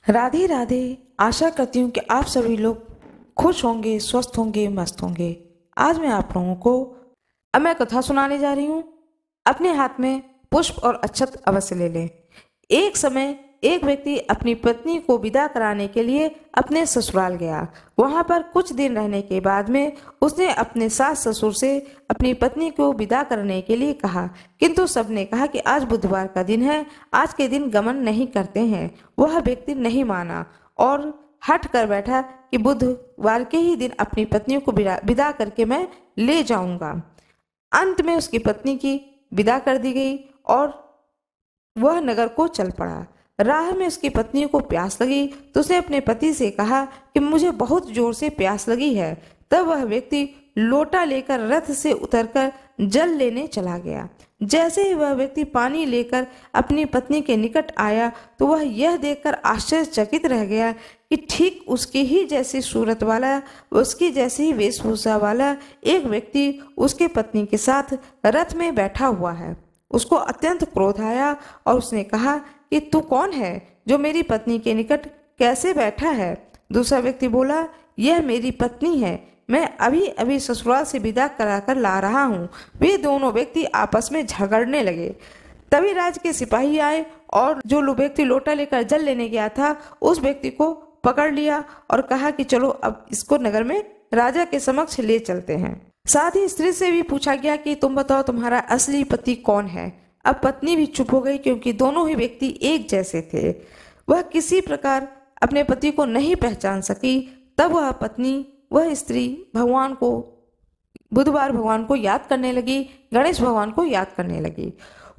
राधे राधे। आशा करती हूँ कि आप सभी लोग खुश होंगे, स्वस्थ होंगे, मस्त होंगे। आज मैं आप लोगों को अब मैं कथा सुनाने जा रही हूँ। अपने हाथ में पुष्प और अक्षत अवश्य ले लें। एक समय एक व्यक्ति अपनी पत्नी को विदा कराने के लिए अपने ससुराल गया। वहां पर कुछ दिन रहने के बाद में उसने अपने सास ससुर से अपनी पत्नी को विदा करने के लिए कहा, किंतु सबने कहा कि आज बुधवार का दिन है, आज के दिन गमन नहीं करते हैं। वह व्यक्ति नहीं माना और हट कर बैठा कि बुधवार के ही दिन अपनी पत्नी को विदा करके मैं ले जाऊंगा। अंत में उसकी पत्नी की विदा कर दी गई और वह नगर को चल पड़ा। राह में उसकी पत्नी को प्यास लगी तो उसने अपने पति से कहा कि मुझे बहुत जोर से प्यास लगी है। तब वह व्यक्ति लोटा लेकर रथ से उतरकर जल लेने चला गया। जैसे ही वह व्यक्ति पानी लेकर अपनी पत्नी के निकट आया तो वह यह देखकर आश्चर्यचकित रह गया कि ठीक उसकी ही जैसी सूरत वाला, उसकी जैसी ही वेशभूषा वाला एक व्यक्ति उसके पत्नी के साथ रथ में बैठा हुआ है। उसको अत्यंत क्रोध आया और उसने कहा कि तू कौन है जो मेरी पत्नी के निकट कैसे बैठा है। दूसरा व्यक्ति बोला, यह मेरी पत्नी है, मैं अभी अभी ससुराल से विदा कराकर ला रहा हूँ। वे दोनों व्यक्ति आपस में झगड़ने लगे। तभी राज्य के सिपाही आए और जो व्यक्ति लोटा लेकर जल लेने गया था उस व्यक्ति को पकड़ लिया और कहा कि चलो अब इसको नगर में राजा के समक्ष ले चलते हैं। साथ ही स्त्री से भी पूछा गया कि तुम बताओ तुम्हारा असली पति कौन है। अब पत्नी भी चुप हो गई क्योंकि दोनों ही व्यक्ति एक जैसे थे। वह किसी प्रकार अपने पति को नहीं पहचान सकी। तब वह स्त्री बुधवार भगवान को याद करने लगी, गणेश भगवान को याद करने लगी।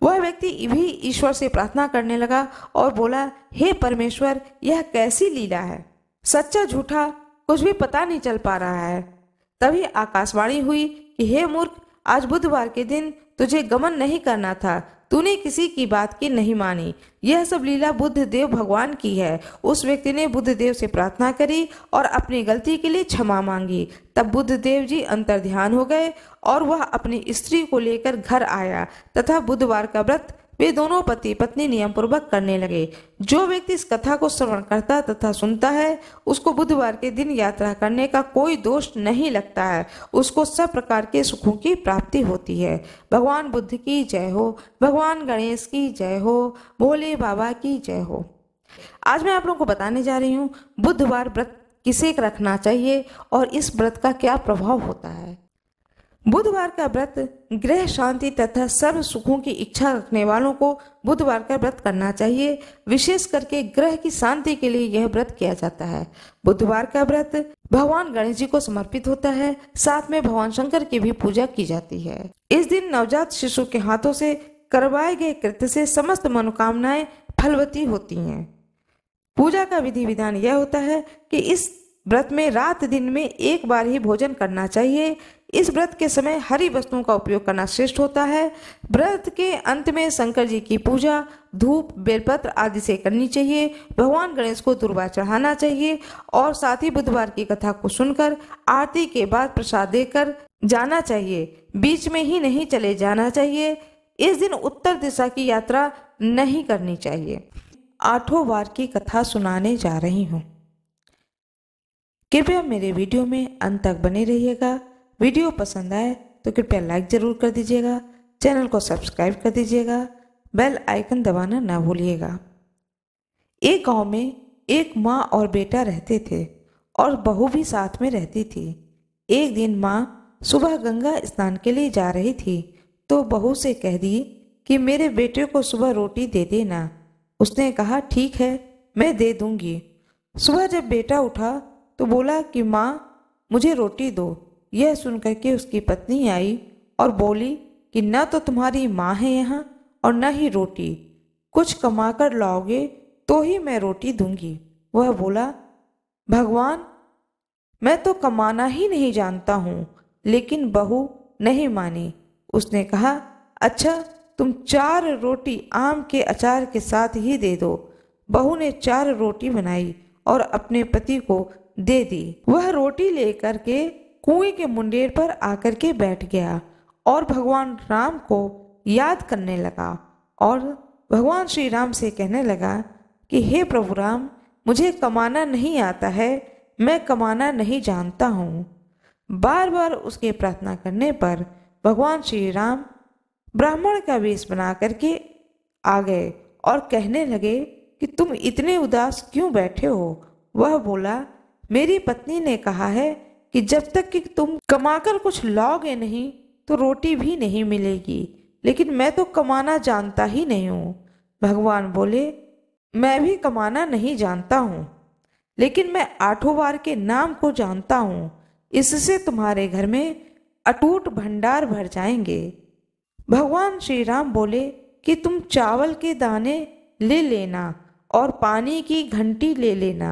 वह व्यक्ति भी ईश्वर से प्रार्थना करने लगा और बोला, हे परमेश्वर, यह कैसी लीला है, सच्चा झूठा कुछ भी पता नहीं चल पा रहा है। तभी आकाशवाणी हुई कि हे मूर्ख, आज बुधवार के दिन तुझे गमन नहीं करना था, तूने किसी की बात की नहीं मानी। यह सब लीला बुद्ध देव भगवान की है। उस व्यक्ति ने बुद्ध देव से प्रार्थना करी और अपनी गलती के लिए क्षमा मांगी। तब बुद्ध देव जी अंतर्ध्यान हो गए और वह अपनी स्त्री को लेकर घर आया तथा बुधवार का व्रत वे दोनों पति पत्नी नियम पूर्वक करने लगे। जो व्यक्ति इस कथा को श्रवण करता तथा सुनता है उसको बुधवार के दिन यात्रा करने का कोई दोष नहीं लगता है, उसको सब प्रकार के सुखों की प्राप्ति होती है। भगवान बुद्ध की जय हो, भगवान गणेश की जय हो, भोले बाबा की जय हो। आज मैं आप लोगों को बताने जा रही हूँ बुधवार व्रत किसे रखना चाहिए और इस व्रत का क्या प्रभाव होता है। बुधवार का व्रत गृह शांति तथा सर्व सुखों की इच्छा रखने वालों को बुधवार का व्रत करना चाहिए। विशेष करके ग्रह की शांति के लिए यह व्रत किया जाता है। बुधवार का व्रत भगवान गणेश जी को समर्पित होता है। साथ में भगवान शंकर की भी पूजा की जाती है। इस दिन नवजात शिशु के हाथों से करवाए गए कृत्य से समस्त मनोकामनाएं फलवती होती हैं। पूजा का विधि विधान यह होता है कि इस व्रत में रात दिन में एक बार ही भोजन करना चाहिए। इस व्रत के समय हरी वस्तुओं का उपयोग करना श्रेष्ठ होता है। व्रत के अंत में शंकर जी की पूजा धूप बेलपत्र आदि से करनी चाहिए। भगवान गणेश को दुर्वा चढ़ाना चाहिए और साथ ही बुधवार की कथा को सुनकर आरती के बाद प्रसाद देकर जाना चाहिए। बीच में ही नहीं चले जाना चाहिए। इस दिन उत्तर दिशा की यात्रा नहीं करनी चाहिए। 8 वार की कथा सुनाने जा रही हूँ। कृपया मेरे वीडियो में अंत तक बने रहिएगा। वीडियो पसंद आए तो कृपया लाइक जरूर कर दीजिएगा, चैनल को सब्सक्राइब कर दीजिएगा, बेल आइकन दबाना ना भूलिएगा। एक गांव में एक माँ और बेटा रहते थे और बहू भी साथ में रहती थी। एक दिन माँ सुबह गंगा स्नान के लिए जा रही थी तो बहू से कह दी कि मेरे बेटे को सुबह रोटी दे देना। उसने कहा, ठीक है, मैं दे दूंगी। सुबह जब बेटा उठा तो बोला कि माँ, मुझे रोटी दो। यह सुनकर के उसकी पत्नी आई और बोली कि न तो तुम्हारी माँ है यहाँ और न ही रोटी, कुछ कमा कर लाओगे तो ही मैं रोटी दूंगी। वह बोला, भगवान, मैं तो कमाना ही नहीं जानता हूँ। लेकिन बहू नहीं मानी। उसने कहा, अच्छा, तुम 4 रोटी आम के अचार के साथ ही दे दो। बहू ने 4 रोटी बनाई और अपने पति को दे दी। वह रोटी लेकर के कुएं के मुंडेर पर आकर के बैठ गया और भगवान राम को याद करने लगा और भगवान श्री राम से कहने लगा कि हे प्रभु राम, मुझे कमाना नहीं आता है, मैं कमाना नहीं जानता हूँ। बार बार उसके प्रार्थना करने पर भगवान श्री राम ब्राह्मण का वेश बना करके आ गए और कहने लगे कि तुम इतने उदास क्यों बैठे हो। वह बोला, मेरी पत्नी ने कहा है कि जब तक कि तुम कमाकर कुछ लाओगे नहीं तो रोटी भी नहीं मिलेगी, लेकिन मैं तो कमाना जानता ही नहीं हूँ। भगवान बोले, मैं भी कमाना नहीं जानता हूँ, लेकिन मैं आठों वार के नाम को जानता हूँ, इससे तुम्हारे घर में अटूट भंडार भर जाएंगे। भगवान श्री राम बोले कि तुम चावल के दाने ले लेना और पानी की घंटी ले लेना।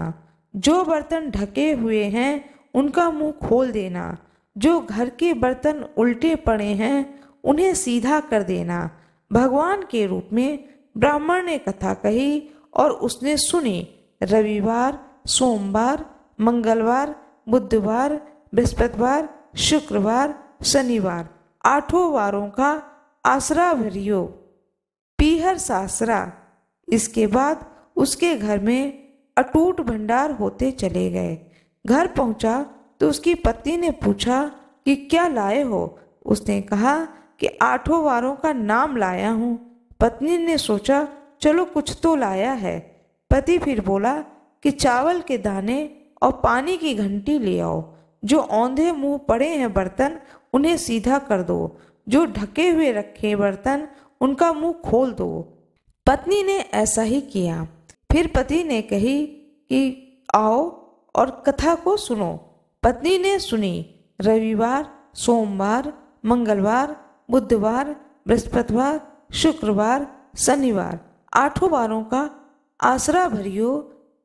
जो बर्तन ढके हुए हैं उनका मुंह खोल देना। जो घर के बर्तन उल्टे पड़े हैं उन्हें सीधा कर देना। भगवान के रूप में ब्राह्मण ने कथा कही और उसने सुनी। रविवार, सोमवार, मंगलवार, बुधवार, बृहस्पतिवार, शुक्रवार, शनिवार, आठों वारों का आसरा भरियो, पीहर सासरा। इसके बाद उसके घर में अटूट भंडार होते चले गए। घर पहुंचा तो उसकी पत्नी ने पूछा कि क्या लाए हो। उसने कहा कि आठों वारों का नाम लाया हूँ। पत्नी ने सोचा चलो कुछ तो लाया है। पति फिर बोला कि चावल के दाने और पानी की घंटी ले आओ। जो औंधे मुंह पड़े हैं बर्तन उन्हें सीधा कर दो। जो ढके हुए रखे बर्तन उनका मुंह खोल दो। पत्नी ने ऐसा ही किया। फिर पति ने कही कि आओ और कथा को सुनो। पत्नी ने सुनी। रविवार, सोमवार, मंगलवार, बुधवार, बृहस्पतिवार, शुक्रवार, शनिवार, आठों वारों का आसरा भरियो,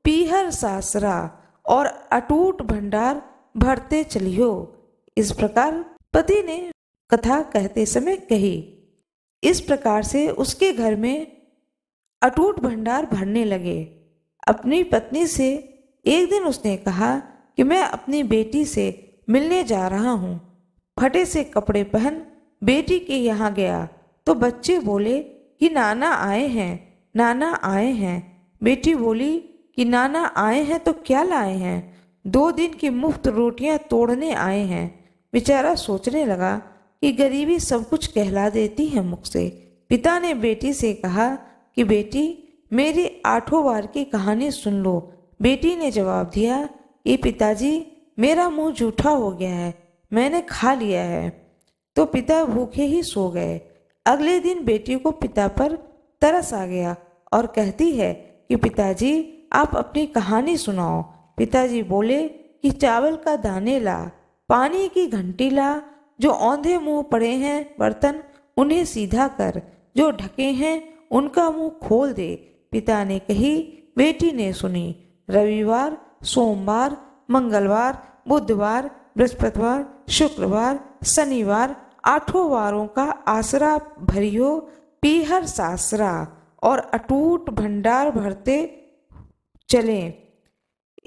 पीहर सासरा और अटूट भंडार भरते चलियो। इस प्रकार पति ने कथा कहते समय कही। इस प्रकार से उसके घर में अटूट भंडार भरने लगे। अपनी पत्नी से एक दिन उसने कहा कि मैं अपनी बेटी से मिलने जा रहा हूँ। फटे से कपड़े पहन बेटी के यहाँ गया तो बच्चे बोले कि नाना आए हैं, नाना आए हैं। बेटी बोली कि नाना आए हैं तो क्या लाए हैं। 2 दिन की मुफ्त रोटियां तोड़ने आए हैं। बेचारा सोचने लगा कि गरीबी सब कुछ कहला देती है मुख से। पिता ने बेटी से कहा कि बेटी मेरी आठों वार की कहानी सुन लो। बेटी ने जवाब दिया कि पिताजी मेरा मुंह जूठा हो गया है, मैंने खा लिया है। तो पिता भूखे ही सो गए। अगले दिन बेटी को पिता पर तरस आ गया और कहती है कि पिताजी आप अपनी कहानी सुनाओ। पिताजी बोले कि चावल का दाने ला, पानी की घंटी ला। जो औंधे मुंह पड़े हैं बर्तन उन्हें सीधा कर। जो ढके हैं उनका मुंह खोल दे। पिता ने कही, बेटी ने सुनी। रविवार, सोमवार, मंगलवार, बुधवार, बृहस्पतिवार, शुक्रवार, शनिवार, आठों वारों का आसरा भरियो, पीहर सासरा और अटूट भंडार भरते चले।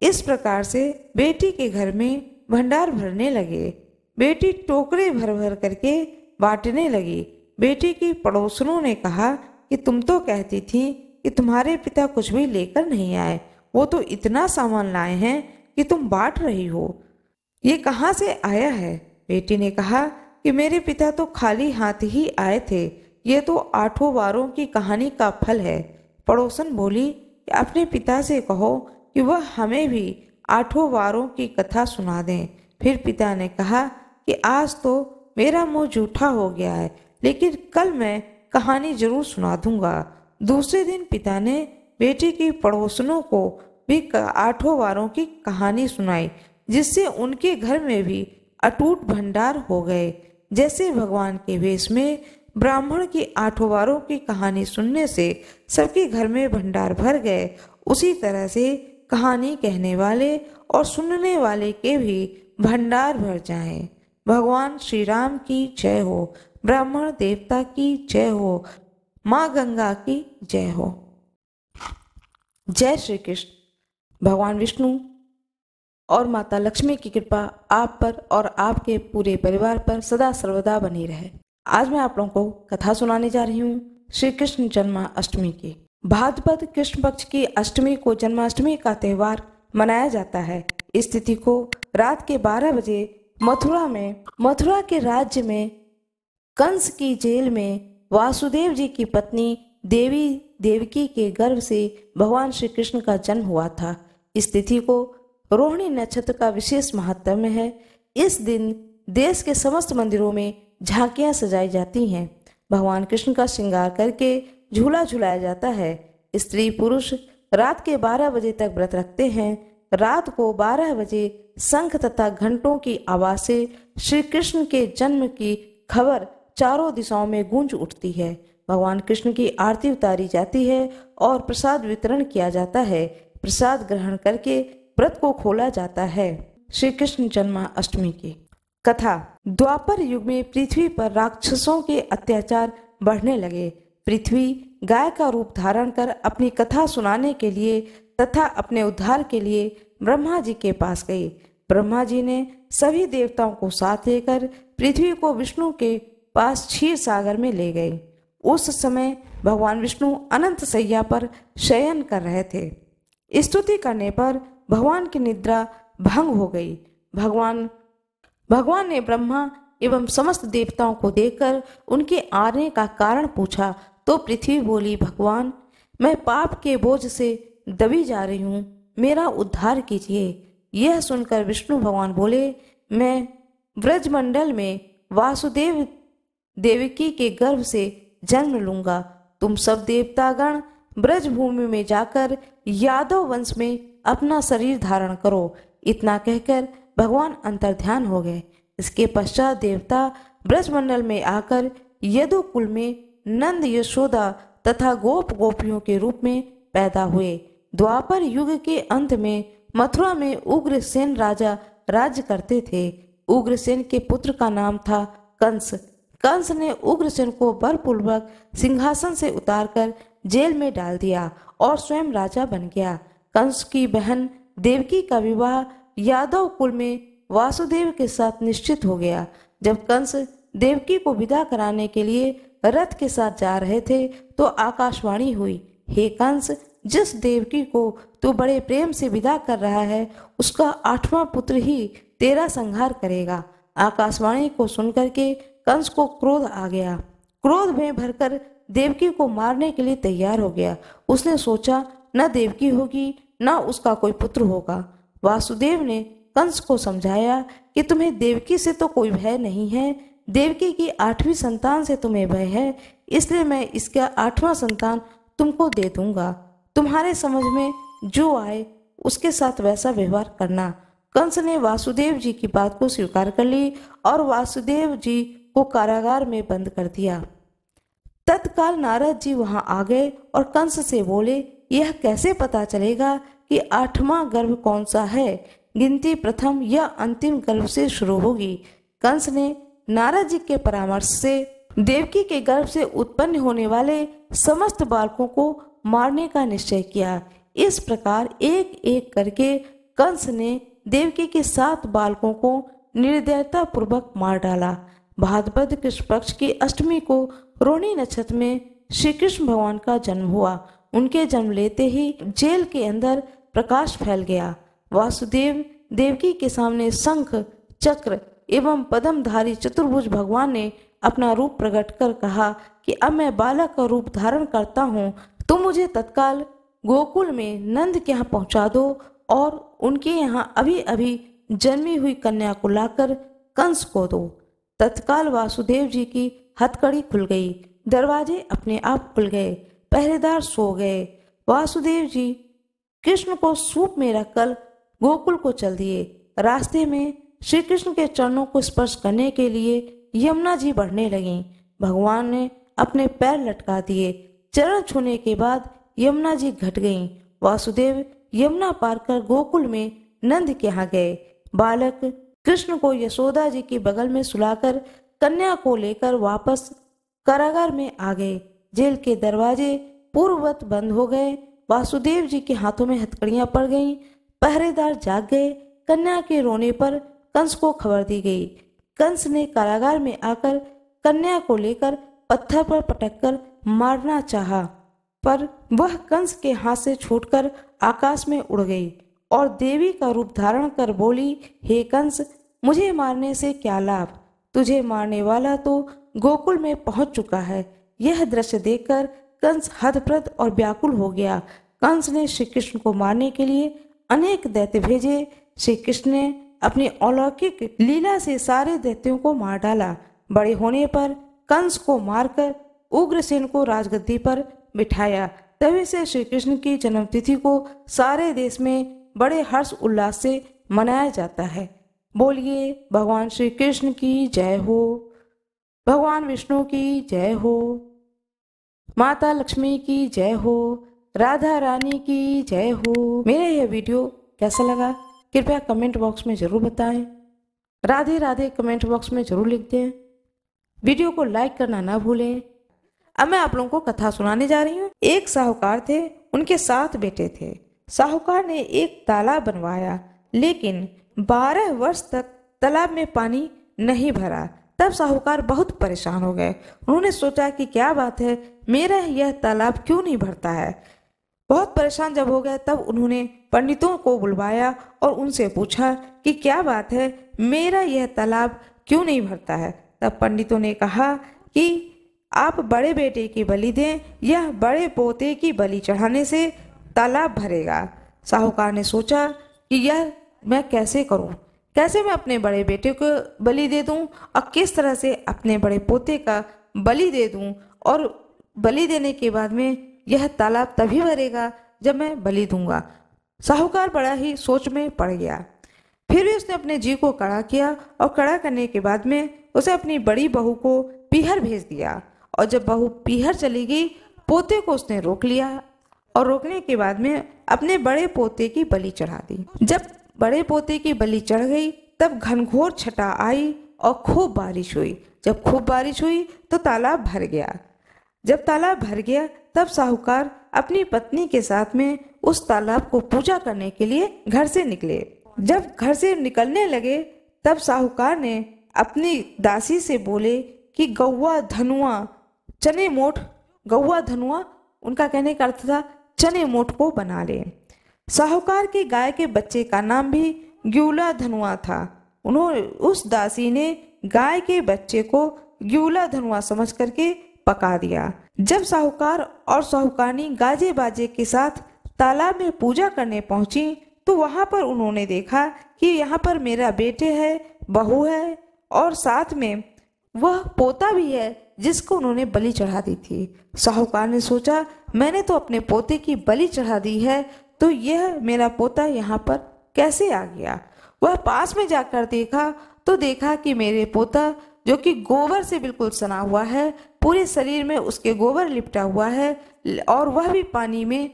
इस प्रकार से बेटी के घर में भंडार भरने लगे। बेटी टोकरे भर भर करके बांटने लगी। बेटी की पड़ोसनों ने कहा कि तुम तो कहती थी कि तुम्हारे पिता कुछ भी लेकर नहीं आए, वो तो इतना सामान लाए हैं कि तुम बांट रही हो। ये कहाँ से आया है। बेटी ने कहा कि मेरे पिता तो खाली हाथ ही आए थे, ये तो आठों वारों की कहानी का फल है। पड़ोसन बोली कि अपने पिता से कहो कि वह हमें भी आठों वारों की कथा सुना दें। फिर पिता ने कहा कि आज तो मेरा मुंह जूठा हो गया है, लेकिन कल मैं कहानी जरूर सुना दूंगा। दूसरे दिन पिता ने बेटी की पड़ोसनों को भी आठों वारों की कहानी सुनाई, जिससे उनके घर में भी अटूट भंडार हो गए। जैसे भगवान के वेश में ब्राह्मण की आठों वारों की कहानी सुनने से सबके घर में भंडार भर गए, उसी तरह से कहानी कहने वाले और सुनने वाले के भी भंडार भर जाएं। भगवान श्री राम की जय हो। ब्राह्मण देवता की जय हो। माँ गंगा की जय हो। जय श्री कृष्ण। भगवान विष्णु और माता लक्ष्मी की कृपा आप पर और आपके पूरे परिवार पर सदा सर्वदा बनी रहे। आज मैं आप लोगों को कथा सुनाने जा रही हूँ श्री कृष्ण जन्माष्टमी की। भाद्रपद कृष्ण पक्ष की अष्टमी को जन्माष्टमी का त्यौहार मनाया जाता है। इस तिथि को रात के 12 बजे मथुरा के राज्य में कंस की जेल में वासुदेव जी की पत्नी देवी देवकी के गर्भ से भगवान श्री कृष्ण का जन्म हुआ था। इस तिथि को रोहिणी नक्षत्र का विशेष महत्व है। इस दिन देश के समस्त मंदिरों में झांकियां सजाई जाती हैं। भगवान कृष्ण का श्रृंगार करके झूला झुलाया जाता है। स्त्री पुरुष रात के 12 बजे तक व्रत रखते हैं। रात को 12 बजे शंख तथा घंटों की आवाज से श्री कृष्ण के जन्म की खबर चारों दिशाओं में गूंज उठती है। भगवान कृष्ण की आरती उतारी जाती है और प्रसाद वितरण किया जाता है। प्रसाद ग्रहण करके व्रत को खोला जाता है। श्री कृष्ण जन्माष्टमी की कथा। द्वापर युग में पृथ्वी पर राक्षसों के अत्याचार बढ़ने लगे। पृथ्वी गाय का रूप धारण कर अपनी कथा सुनाने के लिए तथा अपने उद्धार के लिए ब्रह्मा जी के पास गई। ब्रह्मा जी ने सभी देवताओं को साथ लेकर पृथ्वी को विष्णु के पास क्षीर सागर में ले गए। उस समय भगवान विष्णु अनंत सैया पर शयन कर रहे थे। स्तुति करने पर भगवान की निद्रा भंग हो गई। भगवान ने ब्रह्मा एवं समस्त देवताओं को देखकर उनके आने का कारण पूछा तो पृथ्वी बोली, भगवान मैं पाप के बोझ से दबी जा रही हूँ, मेरा उद्धार कीजिए। यह सुनकर विष्णु भगवान बोले, मैं ब्रजमंडल में वासुदेव देवकी के गर्भ से जन्म लूंगा। तुम सब देवतागण ब्रजभूमि में जाकर यादव वंश में अपना शरीर धारण करो। इतना कहकर भगवान अंतर्ध्यान हो गए। इसके पश्चात देवता ब्रजमंडल में आकर यदुकुल में नंद यशोदा तथा गोप गोपियों के रूप में पैदा हुए। द्वापर युग के अंत में मथुरा में उग्रसेन राजा राज्य करते थे। उग्रसेन के पुत्र का नाम था कंस। कंस ने उग्रसेन को बलपूर्वक सिंहासन से उतारकर जेल में डाल दिया और स्वयं राजा बन गया। कंस की बहन देवकी का विवाह यादव कुल में वासुदेव के साथ निश्चित हो गया। जब कंस देवकी को विदा कराने के लिए रथ के साथ जा रहे थे तो आकाशवाणी हुई, हे कंस, जिस देवकी को तू बड़े प्रेम से विदा कर रहा है उसका 8वां पुत्र ही तेरा संहार करेगा। आकाशवाणी को सुनकर के कंस को क्रोध आ गया। क्रोध में भरकर देवकी को मारने के लिए तैयार हो गया। उसने सोचा न देवकी होगी न उसका कोई पुत्र होगा। वासुदेव ने कंस को समझाया कि तुम्हें देवकी से तो कोई भय नहीं है, देवकी की 8वीं संतान से तुम्हें भय है, इसलिए मैं इसका 8वां संतान तुमको दे दूंगा। तुम्हारे समझ में जो आए उसके साथ वैसा व्यवहार करना। कंस ने वासुदेव जी की बात को स्वीकार कर ली और वासुदेव जी को कारागार में बंद कर दिया। तत्काल नारद जी वहां आ गए और कंस से बोले, यह कैसे पता चलेगा कि 8वां गर्भ कौन सा है? गिनती प्रथम या अंतिम गर्भ से शुरू होगी। कंस ने नारद जी के परामर्श से देवकी के गर्भ से उत्पन्न होने वाले समस्त बालकों को मारने का निश्चय किया। इस प्रकार एक एक करके कंस ने देवकी के 7 बालकों को निर्दयता पूर्वक मार डाला। भाद्रपद कृष्ण पक्ष की अष्टमी को रोहिणी नक्षत्र में श्री कृष्ण भगवान का जन्म हुआ। उनके जन्म लेते ही जेल के अंदर प्रकाश फैल गया। वासुदेव देवकी के सामने शंख चक्र एवं पद्मधारी चतुर्भुज भगवान ने अपना रूप प्रकट कर कहा कि अब मैं बालक का रूप धारण करता हूँ, तुम मुझे तत्काल गोकुल में नंद के यहाँ पहुँचा दो और उनके यहाँ अभी अभी जन्मी हुई कन्या को लाकर कंस को दो। तत्काल वासुदेव जी की हथकड़ी खुल गई, दरवाजे अपने आप खुल गए, पहरेदार सो गए। वासुदेव जी कृष्ण को सूप में रखकर गोकुल को चल दिए। रास्ते में श्री कृष्ण के चरणों को स्पर्श करने के लिए यमुना जी बढ़ने लगीं। भगवान ने अपने पैर लटका दिए। चरण छूने के बाद यमुना जी घट गईं। वासुदेव यमुना पार कर गोकुल में नंद के यहाँ गए। बालक कृष्ण को यशोदा जी के बगल में सुलाकर कन्या को लेकर वापस कारागार में आ गए। जेल के दरवाजे पूर्ववत बंद हो गए। वासुदेव जी के हाथों में हथकड़ियां पड़ गईं। पहरेदार जाग गए। कन्या के रोने पर कंस को खबर दी गई। कंस ने कारागार में आकर कन्या को लेकर पत्थर पर पटककर मारना चाहा। पर वह कंस के हाथ से छूटकर आकाश में उड़ गई और देवी का रूप धारण कर बोली, हे कंस, मुझे मारने से क्या लाभ? तुझे मारने वाला तो गोकुल में पहुंच चुका है। यह दृश्य देखकर कंस हतप्रभ और व्याकुल हो गया। कंस ने श्री कृष्ण को मारने के लिए अनेक दैत्य भेजे। श्री कृष्ण ने अपनी अलौकिक लीला से सारे दैत्यों को मार डाला। बड़े होने पर कंस को मारकर उग्रसेन को राजगद्दी पर बिठाया। तभी से श्री कृष्ण की जन्मतिथि को सारे देश में बड़े हर्ष उल्लास से मनाया जाता है। बोलिए भगवान श्री कृष्ण की जय हो, भगवान विष्णु की जय हो, माता लक्ष्मी की जय हो, राधा रानी की जय हो। मेरा यह वीडियो कैसा लगा कृपया कमेंट बॉक्स में जरूर बताएं। राधे राधे कमेंट बॉक्स में जरूर लिख दें। वीडियो को लाइक करना ना भूलें। अब मैं आप लोगों को कथा सुनाने जा रही हूँ। एक साहूकार थे, उनके 7 बेटे थे। साहूकार ने एक तालाब बनवाया, लेकिन 12 वर्ष तक तालाब में पानी नहीं भरा। तब साहूकार बहुत परेशान हो गए। उन्होंने सोचा कि क्या बात है, मेरा यह तालाब क्यों नहीं भरता है। बहुत परेशान जब हो गए तब उन्होंने पंडितों को बुलवाया और उनसे पूछा कि क्या बात है, मेरा यह तालाब क्यों नहीं भरता है। तब पंडितों ने कहा कि आप बड़े बेटे की बलि दें, यह बड़े पोते की बलि चढ़ाने से तालाब भरेगा। साहूकार ने सोचा कि यह मैं कैसे करूं, कैसे मैं अपने बड़े बेटे को बलि दे दूं और किस तरह से अपने बड़े पोते का बलि दे दूं, और बलि देने के बाद में यह तालाब तभी भरेगा जब मैं बलि दूंगा। साहूकार बड़ा ही सोच में पड़ गया। फिर भी उसने अपने जी को कड़ा किया और कड़ा करने के बाद में उसे अपनी बड़ी बहू को पीहर भेज दिया। और जब बहू पीहर चली गई, पोते को उसने रोक लिया और रोकने के बाद में अपने बड़े पोते की बलि चढ़ा दी। जब बड़े पोते की बलि चढ़ गई तब घनघोर छटा आई और खूब बारिश हुई। जब खूब बारिश हुई तो तालाब भर गया। जब तालाब भर गया तब साहूकार अपनी पत्नी के साथ में उस तालाब को पूजा करने के लिए घर से निकले। जब घर से निकलने लगे तब साहूकार ने अपनी दासी से बोले कि गौवा धनुआ चने मोट, गौवा धनुआ उनका कहने का अर्थ था चने मोट को बना ले। साहूकार के गाय के बच्चे का नाम भी ग्यूला धनुआ था। उन्होंने उस दासी ने गाय के बच्चे को ग्यूला धनुआ समझ करके पका दिया। जब साहूकार और साहूकारनी गाजे बाजे के साथ तालाब में पूजा करने पहुंची तो वहां पर उन्होंने देखा कि यहाँ पर मेरा बेटे है, बहू है और साथ में वह पोता भी है जिसको उन्होंने बलि चढ़ा दी थी। साहूकार ने सोचा, मैंने तो अपने पोते की बलि चढ़ा दी है, तो यह मेरा पोता यहाँ पर कैसे आ गया। वह पास में जाकर देखा तो देखा कि मेरे पोता जो कि गोबर से बिल्कुल सना हुआ है, पूरे शरीर में उसके गोबर लिपटा हुआ है और वह भी पानी में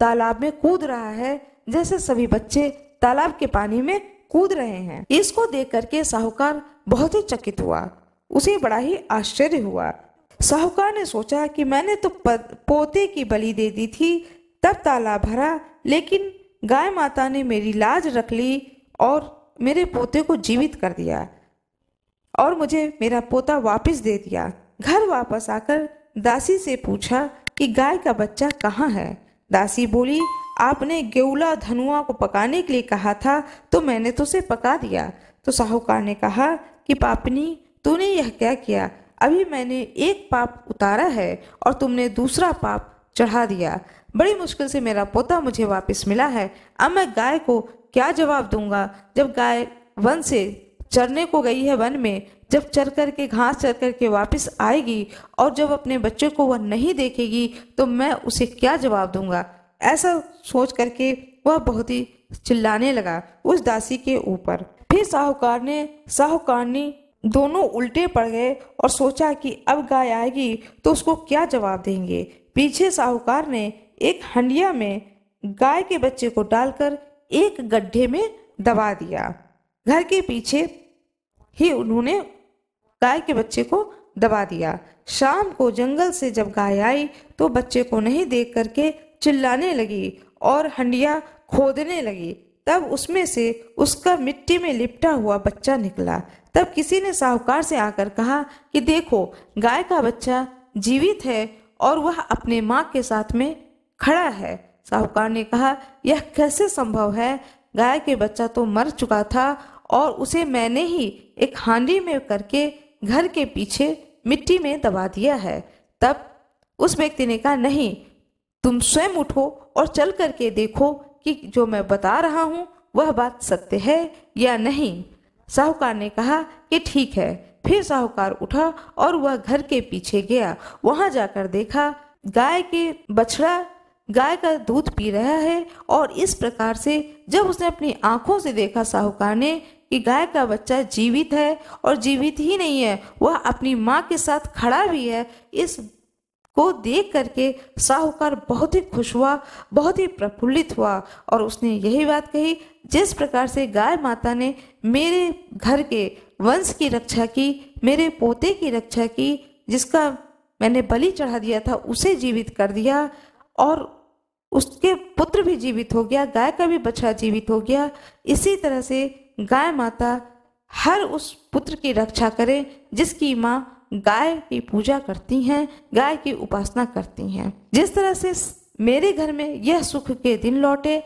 तालाब में कूद रहा है जैसे सभी बच्चे तालाब के पानी में कूद रहे हैं। इसको देख करके साहूकार बहुत ही चकित हुआ, उसे बड़ा ही आश्चर्य हुआ। साहूकार ने सोचा कि मैंने तो पोते की बलि दे दी थी तब तालाब भरा, लेकिन गाय माता ने मेरी लाज रख ली और मेरे पोते को जीवित कर दिया और मुझे मेरा पोता वापस दे दिया। घर वापस आकर दासी से पूछा कि गाय का बच्चा कहाँ है। दासी बोली, आपने गेउला धनुआ को पकाने के लिए कहा था तो मैंने तो उसे पका दिया। तो साहूकार ने कहा कि पापनी, तूने यह क्या किया? अभी मैंने एक पाप उतारा है और तुमने दूसरा पाप चढ़ा दिया। बड़ी मुश्किल से मेरा पोता मुझे वापस मिला है। अब मैं गाय को क्या जवाब दूंगा? जब गाय वन से चरने को गई है, वन में जब चर करके घास चर करके वापस आएगी और जब अपने बच्चे को वह नहीं देखेगी तो मैं उसे क्या जवाब दूंगा। ऐसा सोच करके वह बहुत ही चिल्लाने लगा उस दासी के ऊपर। फिर साहूकार ने साहूकारनी दोनों उल्टे पड़ गए और सोचा कि अब गाय आएगी तो उसको क्या जवाब देंगे। पीछे साहूकार ने एक हंडिया में गाय के बच्चे को डालकर एक गड्ढे में दबा दिया। घर के पीछे ही उन्होंने गाय के बच्चे को दबा दिया। शाम को जंगल से जब गाय आई तो बच्चे को नहीं देख करके चिल्लाने लगी और हंडिया खोदने लगी। तब उसमें से उसका मिट्टी में लिपटा हुआ बच्चा निकला। तब किसी ने साहूकार से आकर कहा कि देखो, गाय का बच्चा जीवित है और वह अपने माँ के साथ में खड़ा है। साहूकार ने कहा, यह कैसे संभव है? गाय के बच्चा तो मर चुका था और उसे मैंने ही एक हांडी में करके घर के पीछे मिट्टी में दबा दिया है। तब उस व्यक्ति ने कहा, नहीं, तुम स्वयं उठो और चल करके देखो कि जो मैं बता रहा हूँ वह बात सत्य है या नहीं। साहूकार ने कहा कि ठीक है। फिर साहूकार उठा और वह घर के पीछे गया। वहां जाकर देखा गाय के बछड़ा गाय का दूध पी रहा है। और इस प्रकार से जब उसने अपनी आंखों से देखा साहूकार ने कि गाय का बच्चा जीवित है, और जीवित ही नहीं है, वह अपनी माँ के साथ खड़ा भी है, इस को देख करके साहूकार बहुत ही खुश हुआ, बहुत ही प्रफुल्लित हुआ। और उसने यही बात कही, जिस प्रकार से गाय माता ने मेरे घर के वंश की रक्षा की, मेरे पोते की रक्षा की, जिसका मैंने बलि चढ़ा दिया था उसे जीवित कर दिया, और उसके पुत्र भी जीवित हो गया, गाय का भी बछड़ा जीवित हो गया। इसी तरह से गाय माता हर उस पुत्र की रक्षा करे जिसकी माँ गाय की पूजा करती हैं, गाय की उपासना करती हैं। जिस तरह से मेरे घर में यह सुख के दिन लौटे,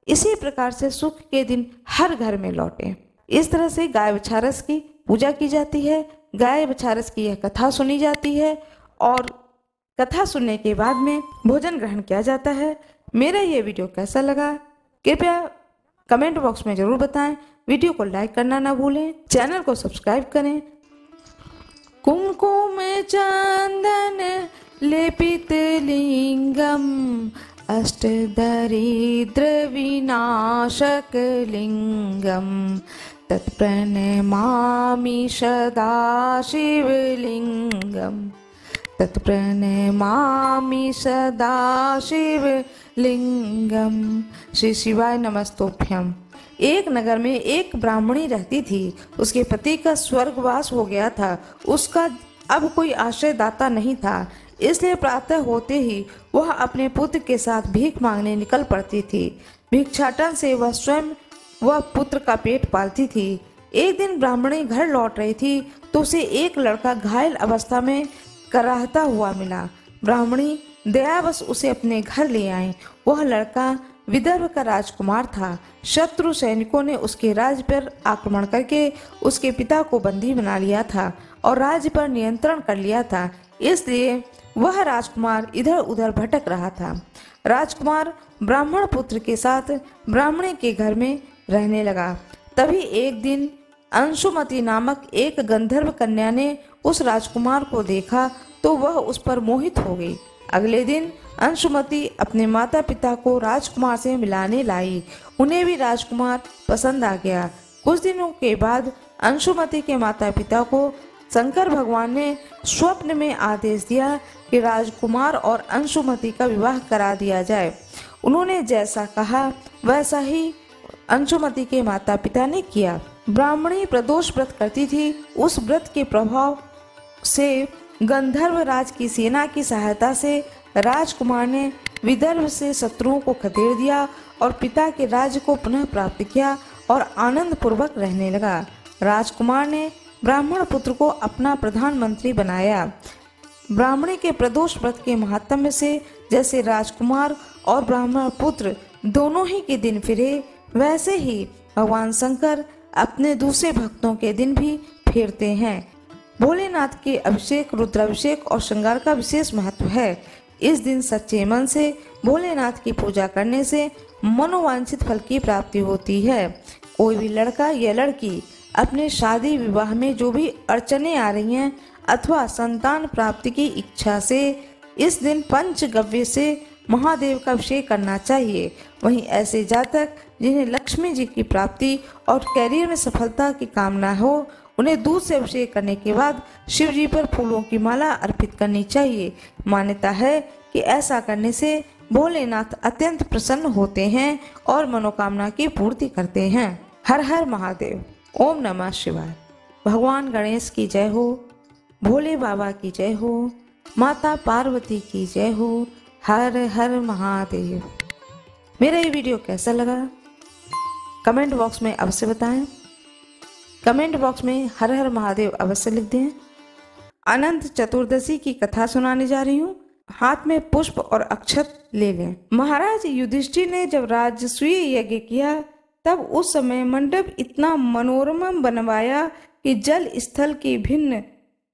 इसी प्रकार से सुख के दिन हर घर में लौटे। इस तरह से गाय बछारस की पूजा की जाती है, गाय बछारस की यह कथा सुनी जाती है, और कथा सुनने के बाद में भोजन ग्रहण किया जाता है। मेरा ये वीडियो कैसा लगा कृपया कमेंट बॉक्स में जरूर बताएं। वीडियो को लाइक करना ना भूलें, चैनल को सब्सक्राइब करें। कुमकुम चंदन लेपित लिंगम अष्टदरिद्र विनाशक लिंगम तत्प्रणमामि सदा शिवलिंगम तत्प्रणमामि सदा शिवलिंगम। श्री शिवाय नमस्तोभ्यम। एक नगर में एक ब्राह्मणी रहती थी। उसके पति का स्वर्गवास हो गया था। उसका अब कोई आश्रयदाता नहीं था, इसलिए प्रातः होते ही वह अपने पुत्र के साथ भीख मांगने निकल पड़ती थी। भिक्षाटन से वह स्वयं वह पुत्र का पेट पालती थी। एक दिन ब्राह्मणी घर लौट रही थी तो उसे एक लड़का घायल अवस्था में कराहता हुआ मिला। ब्राह्मणी दयावश उसे अपने घर ले आई। वह लड़का विदर्भ का राजकुमार था। शत्रु सैनिकों ने उसके राज्य पर आक्रमण करके उसके पिता को बंदी बना लिया था और राज्य पर नियंत्रण कर लिया था। इसलिए वह राजकुमार इधर उधर भटक रहा था। राजकुमार ब्राह्मण पुत्र के साथ ब्राह्मणी के घर में रहने लगा। तभी एक दिन अंशुमति नामक एक गंधर्व कन्या ने उस राजकुमार को देखा तो वह उस पर मोहित हो गई। अगले दिन अंशुमति अपने माता पिता को राजकुमार से मिलाने लाई। उन्हें भी राजकुमार पसंद आ गया। कुछ दिनों के बाद अंशुमति के माता पिता को शंकर भगवान ने स्वप्न में आदेश दिया कि राजकुमार और अंशुमति का विवाह करा दिया जाए। उन्होंने जैसा कहा वैसा ही अंशुमति के माता पिता ने किया। ब्राह्मणी प्रदोष व्रत करती थी। उस व्रत के प्रभाव से गंधर्व राज की सेना की सहायता से राजकुमार ने विदर्भ से शत्रुओं को खदेड़ दिया और पिता के राज्य को पुनः प्राप्त किया और आनंद पूर्वक रहने लगा। राजकुमार ने ब्राह्मण पुत्र को अपना प्रधानमंत्री बनाया। ब्राह्मणी के प्रदोष व्रत के महात्म्य से जैसे राजकुमार और ब्राह्मण पुत्र दोनों ही के दिन फिरे, वैसे ही भगवान शंकर अपने दूसरे भक्तों के दिन भी फेरते हैं। भोलेनाथ के अभिषेक, रुद्राभिषेक और श्रृंगार का विशेष महत्व है। इस दिन सच्चे मन से भोलेनाथ की पूजा करने से मनोवांछित फल की प्राप्ति होती है। कोई भी लड़का या लड़की अपने शादी विवाह में जो भी अड़चने आ रही हैं अथवा संतान प्राप्ति की इच्छा से इस दिन पंचगव्य से महादेव का अभिषेक करना चाहिए। वहीं ऐसे जातक जिन्हें लक्ष्मी जी की प्राप्ति और कैरियर में सफलता की कामना हो, उन्हें दूध से अभिषेक करने के बाद शिव जी पर फूलों की माला अर्पित करनी चाहिए। मान्यता है कि ऐसा करने से भोलेनाथ अत्यंत प्रसन्न होते हैं और मनोकामना की पूर्ति करते हैं। हर हर महादेव। ओम नमः शिवाय। भगवान गणेश की जय हो, भोले बाबा की जय हो, माता पार्वती की जय हो। हर हर महादेव। मेरा ये वीडियो कैसा लगा कमेंट बॉक्स में अवश्य बताएं। कमेंट बॉक्स में हर हर महादेव अवश्य लिख दें। अनंत चतुर्दशी की कथा सुनाने जा रही हूँ। हाथ में पुष्प और अक्षत ले लें। महाराज युधिष्ठिर ने जब राजसूय यज्ञ किया तब उस समय मंडप इतना मनोरम बनवाया कि जल स्थल की भिन्न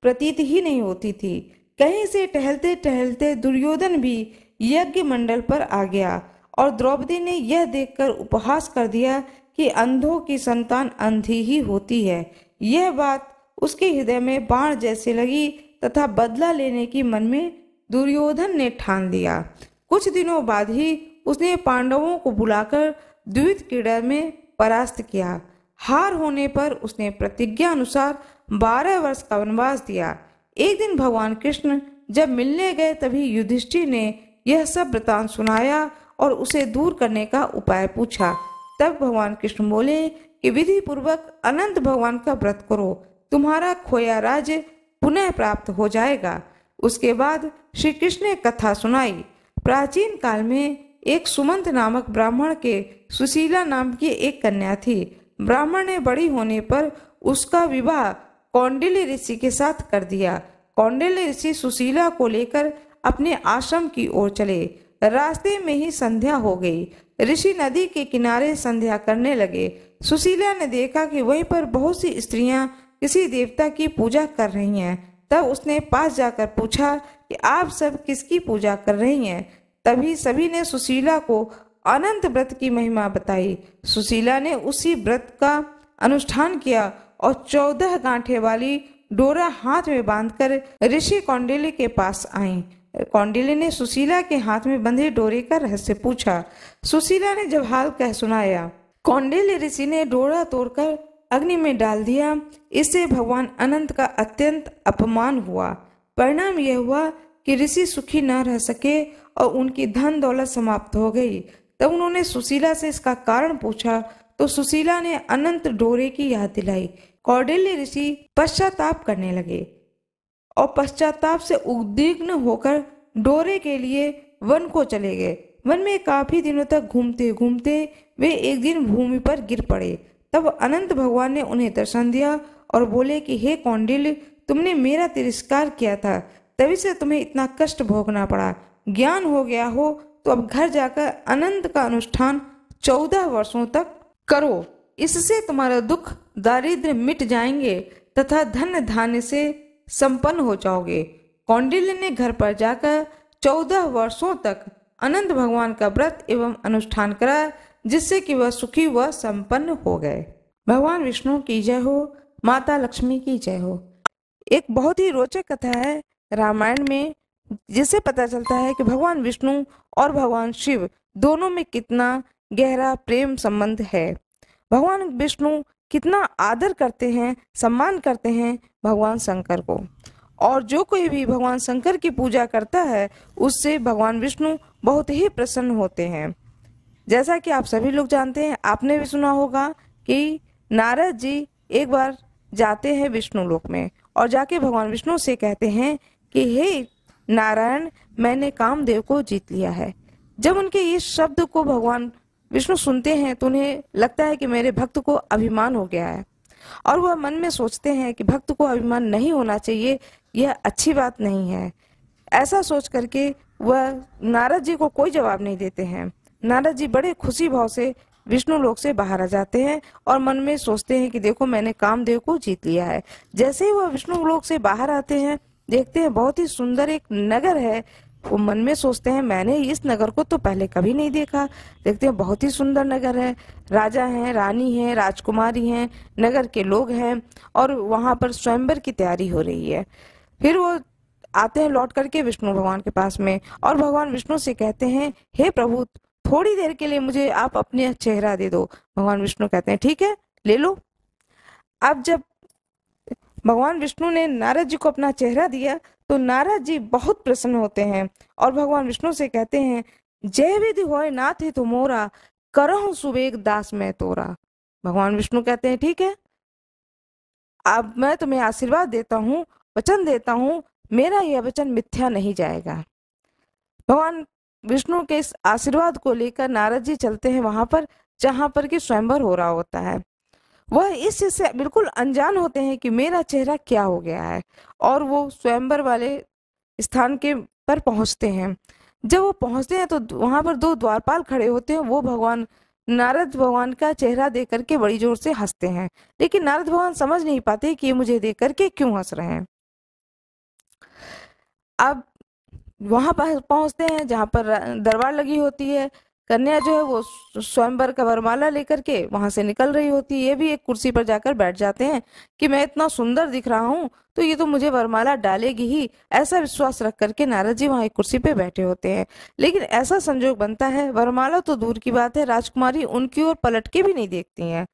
प्रतीत ही नहीं होती थी। कहीं से टहलते टहलते दुर्योधन भी यज्ञ मंडल पर आ गया और द्रौपदी ने यह देखकर उपहास कर दिया कि अंधों की संतान अंधी ही होती है। यह बात उसके हृदय में बाण जैसे लगी तथा बदला लेने की मन में दुर्योधन ने ठान लिया। कुछ दिनों बाद ही उसने पांडवों को बुलाकर द्वित क्रीड़ा में परास्त किया। हार होने पर उसने प्रतिज्ञा अनुसार 12 वर्ष का वनवास दिया। एक दिन भगवान कृष्ण जब मिलने गए तभी युधिष्ठिर ने यह सब वृतांत सुनाया और उसे दूर करने का उपाय पूछा। तब भगवान कृष्ण बोले कि विधि पूर्वक अनंत भगवान का व्रत करो, तुम्हारा खोया राज्य पुनः प्राप्त हो जाएगा। उसके बाद श्री कृष्ण ने कथा सुनाई। प्राचीन काल में एक सुमंत नामक ब्राह्मण के सुशीला नाम की एक कन्या थी। ब्राह्मण ने बड़ी होने पर उसका विवाह कौंडिल्य ऋषि के साथ कर दिया। कौंडिल्य ऋषि सुशीला को लेकर अपने आश्रम की ओर चले। रास्ते में ही संध्या हो गई। ऋषि नदी के किनारे संध्या करने लगे। सुशीला ने देखा कि वहीं पर बहुत सी स्त्रियां किसी देवता की पूजा कर रही हैं। तब उसने पास जाकर पूछा कि आप सब किसकी पूजा कर रही हैं। तभी सभी ने सुशीला को अनंत व्रत की महिमा बताई। सुशीला ने उसी व्रत का अनुष्ठान किया और 14 गांठे वाली डोरा हाथ में बांधकर ऋषि कौंडिल्य के पास आई। कौंडिल्य ने सुशीला के हाथ में बंधे डोरे का रहस्य पूछा। सुशीला ने जब हाल कह सुनाया, कौंडिल्य ऋषि ने डोरा तोड़कर अग्नि में डाल दिया। इससे भगवान अनंत का अत्यंत अपमान हुआ। परिणाम यह हुआ कि ऋषि सुखी न रह सके और उनकी धन दौलत समाप्त हो गई। तब उन्होंने सुशीला से इसका कारण पूछा तो सुशीला ने अनंत डोरे की याद दिलाई। कौंडिल्य ऋषि पश्चाताप करने लगे और पश्चाताप से उद्विग्न होकर डोरे के लिए वन को चले गए। वन में काफी दिनों तक घूमते घूमते वे एक दिन भूमि पर गिर पड़े। तब अनंत भगवान ने उन्हें दर्शन दिया और बोले कि हे कौंडिल्य, तुमने मेरा तिरस्कार किया था, तभी से तुम्हें इतना कष्ट भोगना पड़ा। ज्ञान हो गया हो तो अब घर जाकर अनंत का अनुष्ठान 14 वर्षों तक करो। इससे तुम्हारा दुख दारिद्र्य मिट जाएंगे तथा धन धान्य से संपन्न हो जाओगे। कौंडिल्य ने घर पर जाकर 14 वर्षों तक अनंत भगवान का व्रत एवं अनुष्ठान करा, जिससे कि वह सुखी व संपन्न हो गए। भगवान विष्णु की जय हो, माता लक्ष्मी की जय हो। एक बहुत ही रोचक कथा है रामायण में, जिससे पता चलता है कि भगवान विष्णु और भगवान शिव दोनों में कितना गहरा प्रेम संबंध है। भगवान विष्णु कितना आदर करते हैं, सम्मान करते हैं भगवान शंकर को, और जो कोई भी भगवान शंकर की पूजा करता है उससे भगवान विष्णु बहुत ही प्रसन्न होते हैं। जैसा कि आप सभी लोग जानते हैं, आपने भी सुना होगा कि नारद जी एक बार जाते हैं विष्णु लोक में और जाके भगवान विष्णु से कहते हैं कि हे नारायण, मैंने कामदेव को जीत लिया है। जब उनके ये शब्द को भगवान विष्णु सुनते हैं तो उन्हें लगता है कि मेरे भक्त को अभिमान हो गया है, और वह मन में सोचते हैं कि भक्त को अभिमान नहीं होना चाहिए, यह अच्छी बात नहीं है। ऐसा सोच करके वह नारद जी को कोई जवाब नहीं देते हैं। नारद जी बड़े खुशी भाव से विष्णु लोक से बाहर आ जाते हैं और मन में सोचते हैं कि देखो मैंने कामदेव को जीत लिया है। जैसे ही वह विष्णु लोक से बाहर आते हैं, देखते हैं बहुत ही सुंदर एक नगर है। वो मन में सोचते हैं मैंने इस नगर को तो पहले कभी नहीं देखा। देखते हैं बहुत ही सुंदर नगर है, राजा हैं, रानी हैं, राजकुमारी हैं, नगर के लोग हैं और वहां पर स्वयंवर की तैयारी हो रही है। फिर वो आते हैं लौट करके विष्णु भगवान के पास में और भगवान विष्णु से कहते हैं हे प्रभु, थोड़ी देर के लिए मुझे आप अपने चेहरा दे दो। भगवान विष्णु कहते हैं ठीक है, ले लो। अब जब भगवान विष्णु ने नारद जी को अपना चेहरा दिया तो नारद जी बहुत प्रसन्न होते हैं और भगवान विष्णु से कहते हैं जय विधि होय नाथ ही तुमोरा, करहु सुबेग दास मैं तोरा। भगवान विष्णु कहते हैं ठीक है, अब मैं तुम्हें आशीर्वाद देता हूँ, वचन देता हूँ, मेरा यह वचन मिथ्या नहीं जाएगा। भगवान विष्णु के इस आशीर्वाद को लेकर नारद जी चलते हैं वहां पर जहां पर कि स्वयंवर हो रहा होता है। वह इस चीज से बिल्कुल अनजान होते हैं कि मेरा चेहरा क्या हो गया है, और वो स्वयंवर वाले स्थान के पर पहुंचते हैं। जब वो पहुंचते हैं तो वहां पर दो द्वारपाल खड़े होते हैं। वो भगवान नारद भगवान का चेहरा देख करके बड़ी जोर से हंसते हैं, लेकिन नारद भगवान समझ नहीं पाते कि ये मुझे देख करके क्यों हंस रहे हैं। अब वहां पर पहुंचते हैं जहां पर दरबार लगी होती है। कन्या जो है वो स्वयंवर का वरमाला लेकर के वहां से निकल रही होती है। ये भी एक कुर्सी पर जाकर बैठ जाते हैं कि मैं इतना सुंदर दिख रहा हूँ तो ये तो मुझे वरमाला डालेगी ही, ऐसा विश्वास रख करके नारद जी वहां एक कुर्सी पे बैठे होते हैं। लेकिन ऐसा संजोग बनता है, वरमाला तो दूर की बात है, राजकुमारी उनकी ओर पलट के भी नहीं देखती हैं।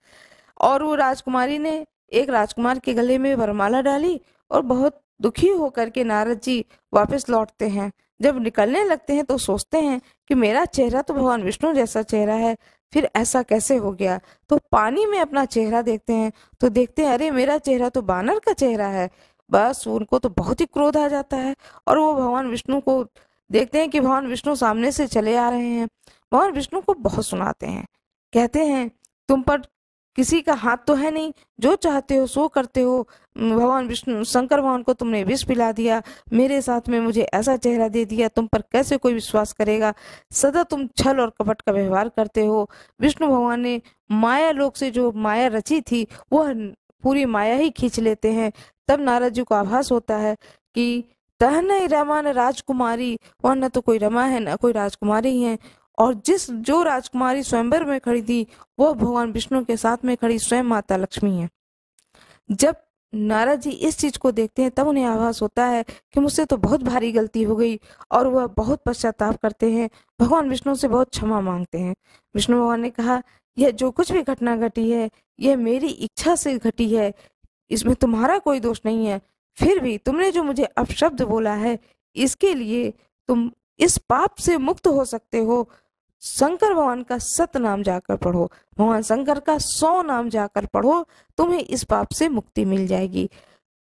और वो राजकुमारी ने एक राजकुमार के गले में वरमाला डाली और बहुत दुखी होकर के नारद जी वापस लौटते हैं। जब निकलने लगते हैं तो सोचते हैं कि मेरा चेहरा तो भगवान विष्णु जैसा चेहरा है, फिर ऐसा कैसे हो गया। तो पानी में अपना चेहरा देखते हैं तो देखते हैं अरे मेरा चेहरा तो बानर का चेहरा है। बस उनको तो बहुत ही क्रोध आ जाता है और वो भगवान विष्णु को देखते हैं कि भगवान विष्णु सामने से चले आ रहे हैं। भगवान विष्णु को बहुत सुनाते हैं, कहते हैं तुम पर किसी का हाथ तो है नहीं, जो चाहते हो सो करते हो। भगवान विष्णु शंकर भगवान को तुमने विष पिला दिया, मेरे साथ में मुझे ऐसा चेहरा दे दिया, तुम पर कैसे कोई विश्वास करेगा। सदा तुम छल और कपट का व्यवहार करते हो। विष्णु भगवान ने माया लोक से जो माया रची थी वह पूरी माया ही खींच लेते हैं। तब नारद जी को आभास होता है कि तह नहीं रमा न राजकुमारी, वह न तो कोई रमा है न कोई राजकुमारी है। और जो राजकुमारी स्वयंवर में खड़ी थी वो भगवान विष्णु के साथ में खड़ी स्वयं माता लक्ष्मी है। जब नारद जी इस चीज को देखते हैं तब उन्हें आभास होता है कि मुझसे तो बहुत भारी गलती हो गई और वह बहुत पश्चाताप करते हैं, भगवान विष्णु से बहुत क्षमा मांगते हैं। विष्णु भगवान ने कहा यह जो कुछ भी घटना घटी है यह मेरी इच्छा से घटी है, इसमें तुम्हारा कोई दोष नहीं है। फिर भी तुमने जो मुझे अपशब्द बोला है इसके लिए तुम इस पाप से मुक्त हो सकते हो। शंकर भगवान का 7 नाम जाकर पढ़ो, भगवान शंकर का 100 नाम जाकर पढ़ो, तुम्हें इस पाप से मुक्ति मिल जाएगी।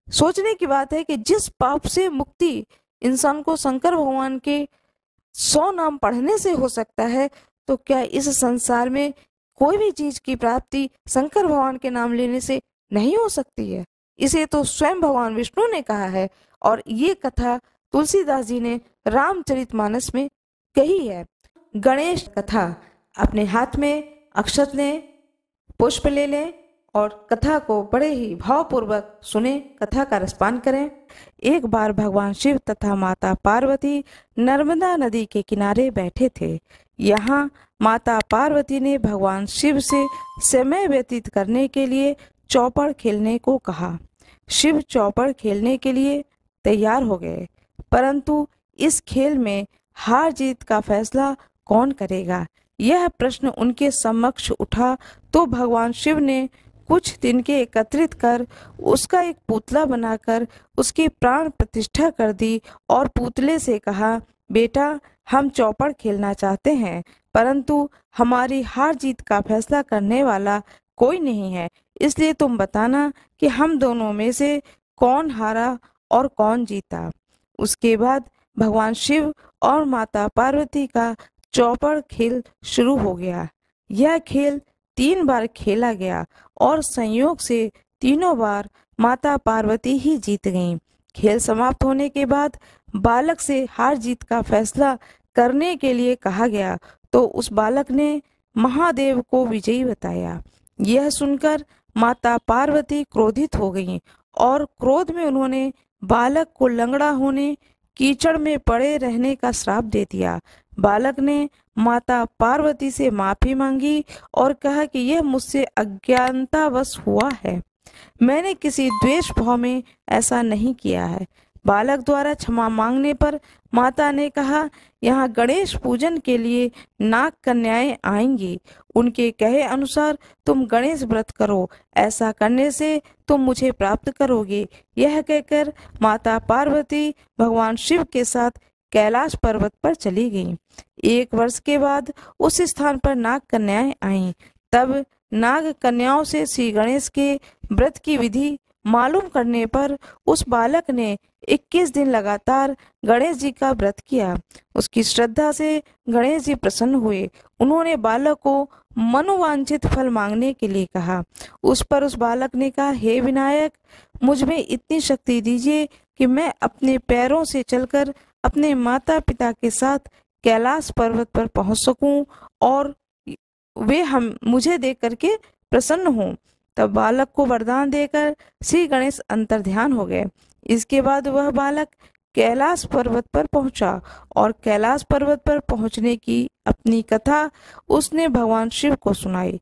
सोचने की बात है कि जिस पाप से मुक्ति इंसान को शंकर भगवान के 100 नाम पढ़ने से हो सकता है, तो क्या इस संसार में कोई भी चीज की प्राप्ति शंकर भगवान के नाम लेने से नहीं हो सकती है। इसे तो स्वयं भगवान विष्णु ने कहा है और ये कथा तुलसीदास जी ने रामचरितमानस में कही है। गणेश कथा, अपने हाथ में अक्षत लें, पुष्प ले लें और कथा को बड़े ही भावपूर्वक सुने, कथा का रसपान करें। एक बार भगवान शिव तथा माता पार्वती नर्मदा नदी के किनारे बैठे थे। यहाँ माता पार्वती ने भगवान शिव से समय व्यतीत करने के लिए चौपड़ खेलने को कहा। शिव चौपड़ खेलने के लिए तैयार हो गए, परंतु इस खेल में हार जीत का फैसला कौन करेगा, यह प्रश्न उनके समक्ष उठा तो भगवान शिव ने कुछ तिनके एकत्रित कर उसका एक पुतला बनाकर उसकी प्राण प्रतिष्ठा कर दी और पुतले से कहा, बेटा हम चौपड़ खेलना चाहते हैं, परंतु हमारी हार जीत का फैसला करने वाला कोई नहीं है, इसलिए तुम बताना कि हम दोनों में से कौन हारा और कौन जीता। उसके बाद भगवान शिव और माता पार्वती का चौपड़ खेल शुरू हो गया। यह खेल 3 बार खेला गया और संयोग से तीनों बार माता पार्वती ही जीत गईं। खेल समाप्त होने के बाद बालक से हार जीत का फैसला करने के लिए कहा गया तो उस बालक ने महादेव को विजयी बताया। यह सुनकर माता पार्वती क्रोधित हो गईं और क्रोध में उन्होंने बालक को लंगड़ा होने, कीचड़ में पड़े रहने का श्राप दे दिया। बालक ने माता पार्वती से माफी मांगी और कहा कि यह मुझसे अज्ञानतावश हुआ है, मैंने किसी द्वेष भाव में ऐसा नहीं किया है। बालक द्वारा क्षमा मांगने पर माता ने कहा, यहाँ गणेश पूजन के लिए नाग कन्याएं आएंगी, उनके कहे अनुसार तुम गणेश व्रत करो, ऐसा करने से तुम मुझे प्राप्त करोगे। यह कहकर माता पार्वती भगवान शिव के साथ कैलाश पर्वत पर चली गईं। 1 वर्ष के बाद उस स्थान पर नाग कन्याएं आईं। तब नाग कन्याओं से श्री गणेश के व्रत की विधि मालूम करने पर उस बालक ने 21 दिन लगातार गणेश जी का व्रत किया। उसकी श्रद्धा से गणेश जी प्रसन्न हुए। उन्होंने बालक को मनोवांछित फल मांगने के लिए कहा। उस पर उस बालक ने कहा, हे विनायक, मुझ में इतनी शक्ति दीजिए कि मैं अपने पैरों से चलकर अपने माता पिता के साथ कैलाश पर्वत पर पहुंच सकूं और वे हम मुझे देख करके प्रसन्न हों। तब बालक को वरदान देकर श्री गणेश अंतर्ध्यान हो गए। इसके बाद वह बालक कैलाश पर्वत पर पहुंचा और कैलाश पर्वत पर पहुंचने की अपनी कथा उसने भगवान शिव को सुनाई।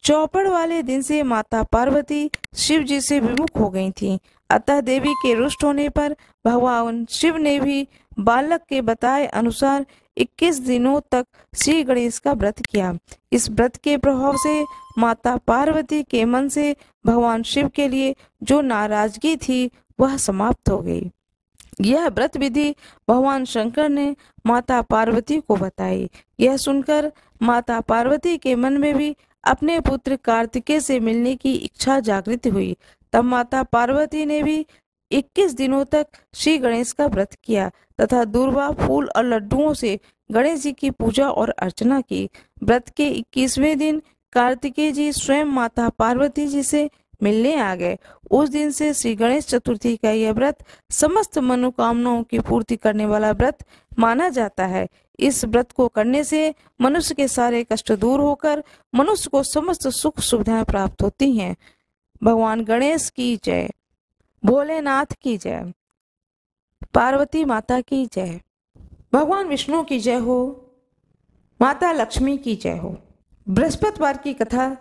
चौपड़ वाले दिन से माता पार्वती शिव जी से विमुख हो गई थीं। अतः देवी के रुष्ट होने पर भगवान शिव ने भी बालक के बताए अनुसार 21 दिनों तक श्री गणेश का व्रत किया। इस व्रत के प्रभाव से माता पार्वती के मन से भगवान शिव के लिए जो नाराजगी थी वह समाप्त हो गई। यह व्रत विधि भगवान शंकर ने माता पार्वती को बताई। यह सुनकर माता पार्वती के मन में भी अपने पुत्र कार्तिकेय से मिलने की इच्छा जागृत हुई। तब माता पार्वती ने भी 21 दिनों तक श्री गणेश का व्रत किया तथा दूर्वा, फूल और लड्डुओं से गणेश जी की पूजा और अर्चना की। व्रत के 21वें दिन कार्तिकेय जी स्वयं माता पार्वती जी से मिलने आ गए। उस दिन से श्री गणेश चतुर्थी का यह व्रत समस्त मनोकामनाओं की पूर्ति करने वाला व्रत माना जाता है। इस व्रत को करने से मनुष्य के सारे कष्ट दूर होकर मनुष्य को समस्त सुख सुविधाएं प्राप्त होती हैं। भगवान गणेश की जय, भोलेनाथ की जय, पार्वती माता की जय, भगवान विष्णु की जय हो, माता लक्ष्मी की जय हो। बृहस्पतिवार की कथा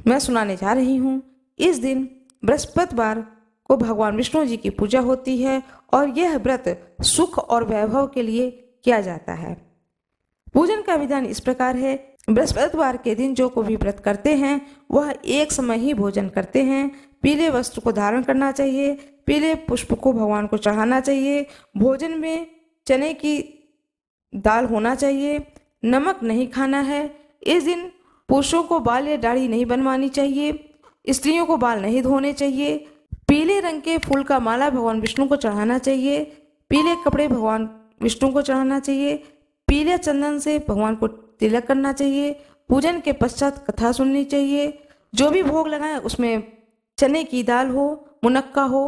मैं सुनाने जा रही हूँ। इस दिन बृहस्पतिवार को भगवान विष्णु जी की पूजा होती है और यह व्रत सुख और वैभव के लिए किया जाता है। पूजन का विधान इस प्रकार है। बृहस्पतिवार के दिन जो कोई भी व्रत करते हैं वह एक समय ही भोजन करते हैं। पीले वस्त्र को धारण करना चाहिए, पीले पुष्प को भगवान को चढ़ाना चाहिए, भोजन में चने की दाल होना चाहिए, नमक नहीं खाना है। इस दिन पुरुषों को बाल या दाढ़ी नहीं बनवानी चाहिए, स्त्रियों को बाल नहीं धोने चाहिए। पीले रंग के फूल का माला भगवान विष्णु को चढ़ाना चाहिए, पीले कपड़े भगवान विष्णु को चढ़ाना चाहिए, पीले चंदन से भगवान को तिलक करना चाहिए। पूजन के पश्चात कथा सुननी चाहिए। जो भी भोग लगाए उसमें चने की दाल हो, मुनक्का हो,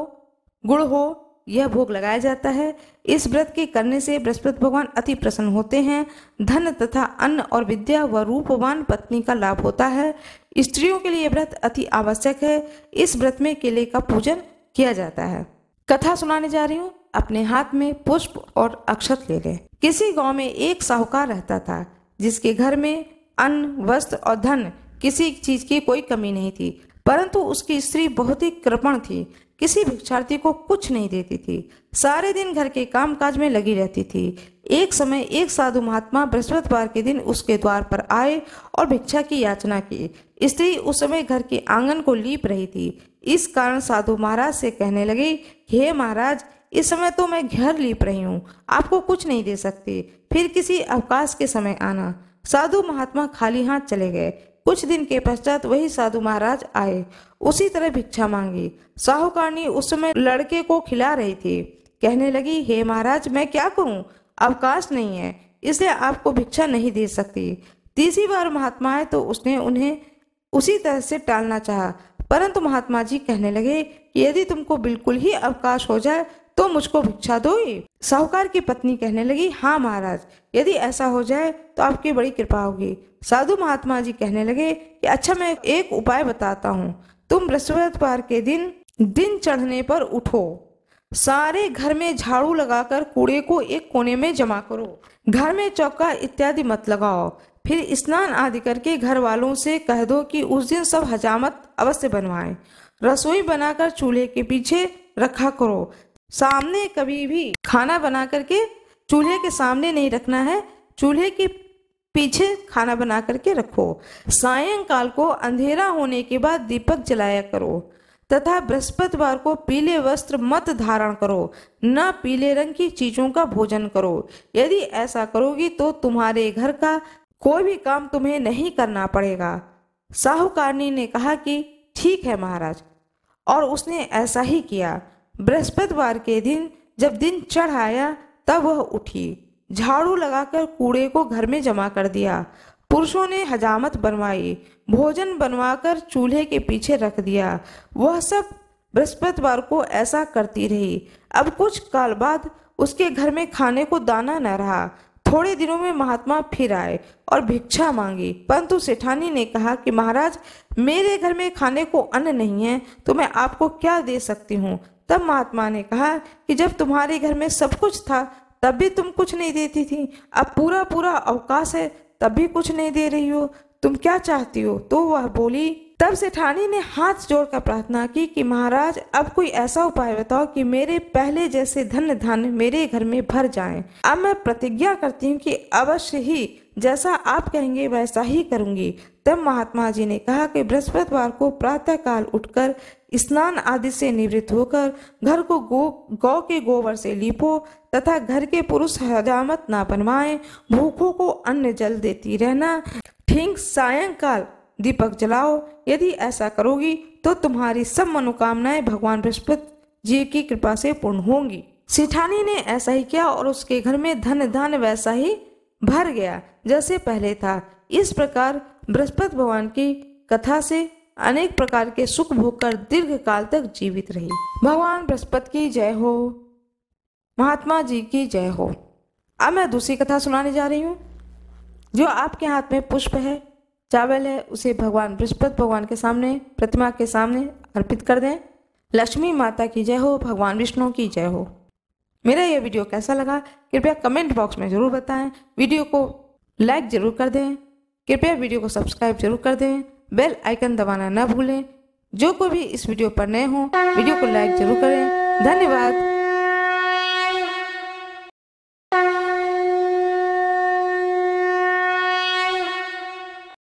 गुड़ हो, यह भोग लगाया जाता है। इस व्रत के करने से बृहस्पति भगवान अति प्रसन्न होते हैं। धन तथा अन्न और विद्या व रूपवान पत्नी का लाभ होता है। स्त्रियों के लिए व्रत अति आवश्यक है। इस व्रत में केले का पूजन किया जाता है। कथा सुनाने जा रही हूँ। अपने हाथ में पुष्प और अक्षत ले लें। किसी गांव में एक साहूकार रहता था जिसके घर में अन्न, वस्त्र और धन किसी चीज की कोई कमी नहीं थी, परंतु उसकी स्त्री बहुत ही कृपण थी। किसी भिक्षार्थी को कुछ नहीं देती थी, सारे दिन घर के कामकाज में लगी रहती थी। एक समय एक साधु महात्मा बृहस्पतिवार के दिन उसके द्वार पर आए और भिक्षा की याचना की। स्त्री उस समय घर के आंगन को लीप रही थी। इस कारण साधु महाराज से कहने लगे, हे महाराज, इस समय तो मैं घर लीप रही हूँ, आपको कुछ नहीं दे सकती, फिर किसी अवकाश के समय आना। साधु महात्मा खाली हाथ चले गए। कुछ दिन के पश्चात वही साधु महाराज आए, उसी तरह भिक्षा मांगी। साहूकारनी उस समय लड़के को खिला रही थी। कहने लगी, हे महाराज, मैं क्या करूं, अवकाश नहीं है, इसलिए आपको भिक्षा नहीं दे सकती। तीसरी बार महात्मा आए तो उसने उन्हें उसी तरह से टालना चाहा, परंतु महात्मा जी कहने लगे कि यदि तुमको बिल्कुल ही अवकाश हो जाए तो मुझको भिक्षा दोगी। साहूकार की पत्नी कहने लगी, हाँ महाराज, यदि ऐसा हो जाए तो आपकी बड़ी कृपा होगी। साधु महात्मा जी कहने लगे कि अच्छा, मैं एक उपाय बताता हूँ। तुम बृहस्पतिवार के दिन चढ़ने पर उठो, सारे घर में झाड़ू लगाकर कूड़े को एक कोने में जमा करो, घर में चौका इत्यादि मत लगाओ। फिर स्नान आदि करके घर वालों से कह दो कि उस दिन सब हजामत अवश्य बनवाएं। रसोई बनाकर चूल्हे के पीछे रखा करो। सामने कभी भी खाना बना करके चूल्हे के सामने नहीं रखना है, चूल्हे के पीछे खाना बना करके रखो। सायंकाल को अंधेरा होने के बाद दीपक जलाया करो तथा बृहस्पतिवार को पीले वस्त्र मत धारण करो, न पीले रंग की चीजों का भोजन करो। यदि ऐसा करोगी तो तुम्हारे घर का कोई भी काम तुम्हें नहीं करना पड़ेगा। साहूकारनी ने कहा कि ठीक है महाराज, और उसने ऐसा ही किया। बृहस्पतिवार के दिन जब दिन चढ़ आया तब वह उठी, झाड़ू लगाकर कूड़े को घर में जमा कर दिया। पुरुषों ने हजामत बनवाई, भोजन बनवाकर चूल्हे के पीछे रख दिया। वह सब बृहस्पतिवार को ऐसा करती रही। अब कुछ काल बाद उसके घर में खाने को दाना न रहा। थोड़े दिनों में महात्मा फिर आए और भिक्षा मांगी, परंतु सेठानी ने कहा कि महाराज, मेरे घर में खाने को अन्न नहीं है, तो मैं आपको क्या दे सकती हूँ। तब महात्मा ने कहा कि जब तुम्हारे घर में सब कुछ था तब भी तुम कुछ नहीं देती थी, अब पूरा पूरा अवकाश है तब भी कुछ नहीं दे रही हो, तुम क्या चाहती हो। तो वह बोली। तब सेठानी ने हाथ जोड़कर प्रार्थना की कि महाराज, अब कोई ऐसा उपाय बताओ कि मेरे पहले जैसे धन मेरे घर में भर जाएं। अब मैं प्रतिज्ञा करती हूँ कि अवश्य ही जैसा आप कहेंगे वैसा ही करूंगी। तब महात्मा जी ने कहा कि बृहस्पतिवार को प्रातः काल उठकर स्नान आदि से निवृत्त होकर घर को गौ के गोबर से लीपो तथा घर के पुरुष हजामत ना बनवाएं, भूखों को अन्न जल देती रहना, ठीक सायंकाल दीपक जलाओ। यदि ऐसा करोगी तो तुम्हारी सब मनोकामनाएं भगवान बृहस्पति जी की कृपा से पूर्ण होंगी। सेठानी ने ऐसा ही किया और उसके घर में धन वैसा ही भर गया जैसे पहले था। इस प्रकार बृहस्पति भगवान की कथा से अनेक प्रकार के सुख भोग कर दीर्घ काल तक जीवित रही। भगवान बृहस्पति की जय हो, महात्मा जी की जय हो। अब मैं दूसरी कथा सुनाने जा रही हूँ। जो आपके हाथ में पुष्प है, चावल है, उसे भगवान बृहस्पति भगवान के सामने, प्रतिमा के सामने अर्पित कर दें। लक्ष्मी माता की जय हो, भगवान विष्णु की जय हो। मेरा यह वीडियो कैसा लगा कृपया कमेंट बॉक्स में जरूर बताएं। वीडियो को लाइक जरूर कर दें, कृपया वीडियो को सब्सक्राइब जरूर कर दें, बेल आइकन दबाना न भूलें। जो कोई भी इस वीडियो पर नए हो वीडियो को लाइक जरूर करें। धन्यवाद।